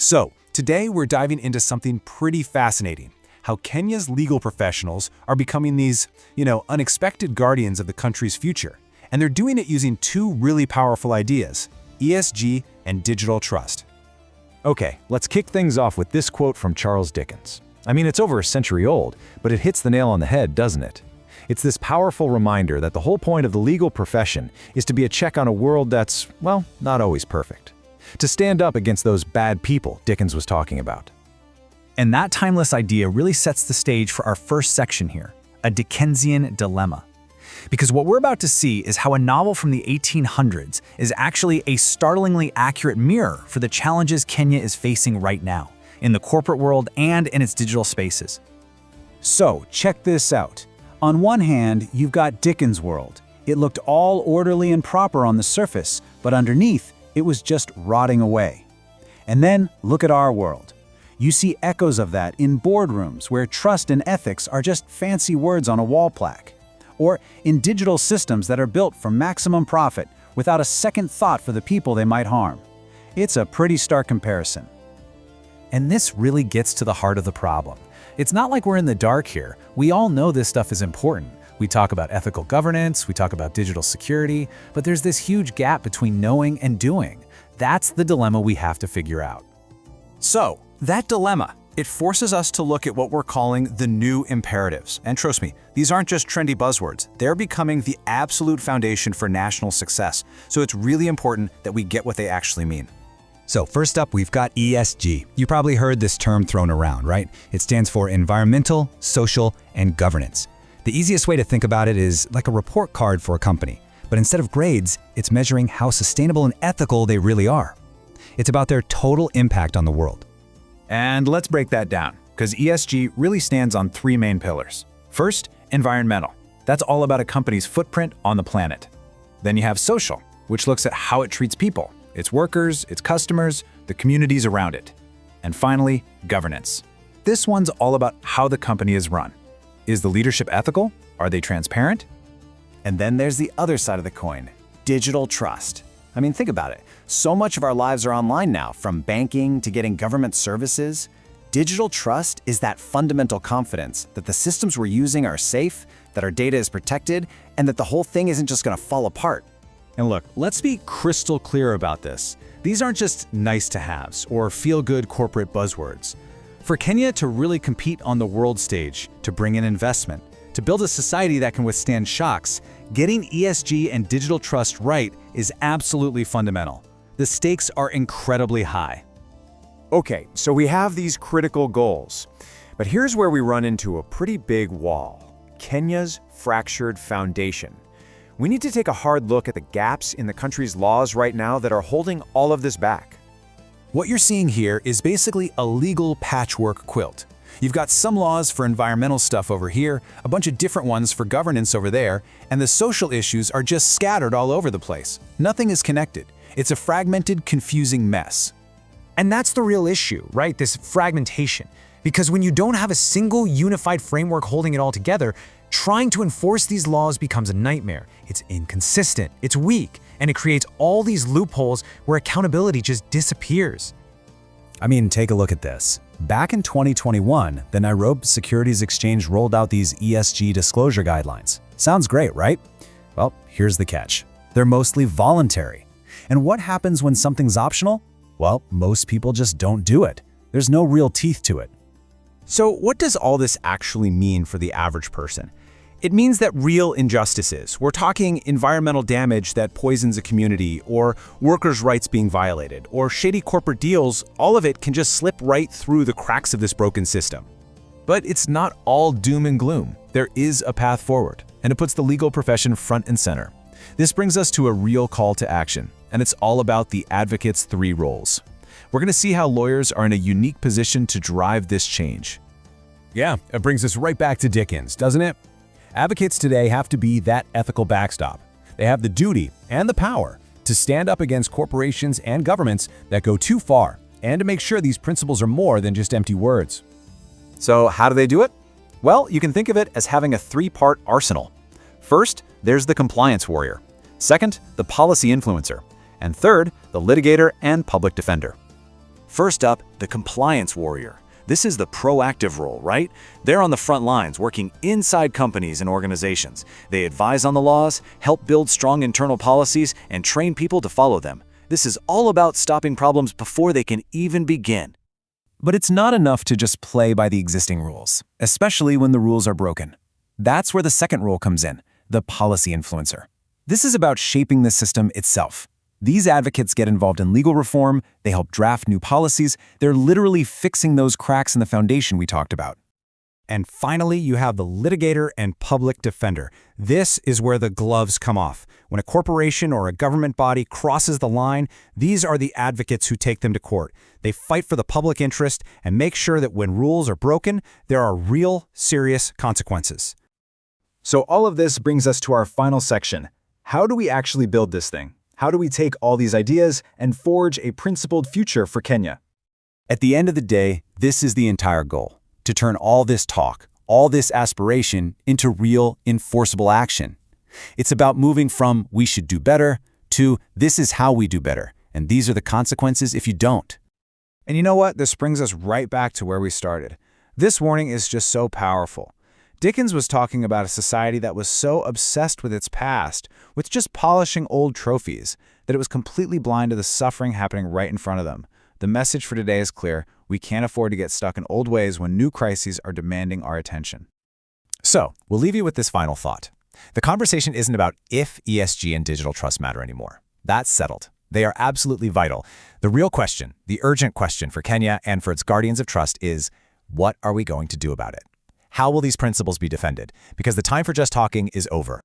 So, today we're diving into something pretty fascinating: how Kenya's legal professionals are becoming these, unexpected guardians of the country's future. And they're doing it using two really powerful ideas: ESG and digital trust. Okay, let's kick things off with this quote from Charles Dickens. I mean, it's over a century old, but it hits the nail on the head, doesn't it? It's this powerful reminder that the whole point of the legal profession is to be a check on a world that's, well, not always perfect. To stand up against those bad people Dickens was talking about. And that timeless idea really sets the stage for our first section here, a Dickensian dilemma. Because what we're about to see is how a novel from the 1800s is actually a startlingly accurate mirror for the challenges Kenya is facing right now, in the corporate world and in its digital spaces. So, check this out. On one hand, you've got Dickens' world. It looked all orderly and proper on the surface, but underneath, it was just rotting away. And then, look at our world. You see echoes of that in boardrooms where trust and ethics are just fancy words on a wall plaque. Or in digital systems that are built for maximum profit without a second thought for the people they might harm. It's a pretty stark comparison. And this really gets to the heart of the problem. It's not like we're in the dark here. We all know this stuff is important. We talk about ethical governance, we talk about digital security, but there's this huge gap between knowing and doing. That's the dilemma we have to figure out. So, that dilemma, it forces us to look at what we're calling the new imperatives. And trust me, these aren't just trendy buzzwords. They're becoming the absolute foundation for national success. So it's really important that we get what they actually mean. So first up, we've got ESG. You probably heard this term thrown around, right? It stands for environmental, social, and governance. The easiest way to think about it is like a report card for a company. But instead of grades, it's measuring how sustainable and ethical they really are. It's about their total impact on the world. And let's break that down, because ESG really stands on three main pillars. First, environmental. That's all about a company's footprint on the planet. Then you have social, which looks at how it treats people, its workers, its customers, the communities around it. And finally, governance. This one's all about how the company is run. Is the leadership ethical? Are they transparent? And then there's the other side of the coin, digital trust. I mean, think about it. So much of our lives are online now, from banking to getting government services. Digital trust is that fundamental confidence that the systems we're using are safe, that our data is protected, and that the whole thing isn't just going to fall apart. And look, let's be crystal clear about this. These aren't just nice-to-haves or feel-good corporate buzzwords. For Kenya to really compete on the world stage, to bring in investment, to build a society that can withstand shocks, getting ESG and digital trust right is absolutely fundamental. The stakes are incredibly high. Okay, so we have these critical goals. But here's where we run into a pretty big wall: Kenya's fractured foundation. We need to take a hard look at the gaps in the country's laws right now that are holding all of this back. What you're seeing here is basically a legal patchwork quilt. You've got some laws for environmental stuff over here, a bunch of different ones for governance over there, and the social issues are just scattered all over the place. Nothing is connected. It's a fragmented, confusing mess. And that's the real issue, right? This fragmentation. Because when you don't have a single unified framework holding it all together, trying to enforce these laws becomes a nightmare. It's inconsistent, it's weak, and it creates all these loopholes where accountability just disappears. I mean, take a look at this. Back in 2021, the Nairobi Securities Exchange rolled out these ESG disclosure guidelines. Sounds great, right? Well, here's the catch. They're mostly voluntary. And what happens when something's optional? Well, most people just don't do it. There's no real teeth to it. So what does all this actually mean for the average person? It means that real injustices, we're talking environmental damage that poisons a community, or workers' rights being violated, or shady corporate deals, all of it can just slip right through the cracks of this broken system. But it's not all doom and gloom. There is a path forward, and it puts the legal profession front and center. This brings us to a real call to action, and it's all about the advocate's three roles. We're going to see how lawyers are in a unique position to drive this change. Yeah, it brings us right back to Dickens, doesn't it? Advocates today have to be that ethical backstop. They have the duty and the power to stand up against corporations and governments that go too far, and to make sure these principles are more than just empty words. So how do they do it? Well, you can think of it as having a three-part arsenal. First, there's the compliance warrior. Second, the policy influencer. And third, the litigator and public defender. First up, the compliance warrior. This is the proactive role, right? They're on the front lines working inside companies and organizations. They advise on the laws, help build strong internal policies, and train people to follow them. This is all about stopping problems before they can even begin. But it's not enough to just play by the existing rules, especially when the rules are broken. That's where the second role comes in, the policy influencer. This is about shaping the system itself. These advocates get involved in legal reform, they help draft new policies, they're literally fixing those cracks in the foundation we talked about. And finally, you have the litigator and public defender. This is where the gloves come off. When a corporation or a government body crosses the line, these are the advocates who take them to court. They fight for the public interest and make sure that when rules are broken, there are real, serious consequences. So all of this brings us to our final section. How do we actually build this thing? How do we take all these ideas and forge a principled future for Kenya? At the end of the day, this is the entire goal: to turn all this talk, all this aspiration into real, enforceable action. It's about moving from "we should do better" to "this is how we do better, and these are the consequences if you don't." And you know what? This brings us right back to where we started. This warning is just so powerful. Dickens was talking about a society that was so obsessed with its past, with just polishing old trophies, that it was completely blind to the suffering happening right in front of them. The message for today is clear: we can't afford to get stuck in old ways when new crises are demanding our attention. So, we'll leave you with this final thought. The conversation isn't about if ESG and digital trust matter anymore. That's settled. They are absolutely vital. The real question, the urgent question for Kenya and for its guardians of trust is, what are we going to do about it? How will these principles be defended? Because the time for just talking is over.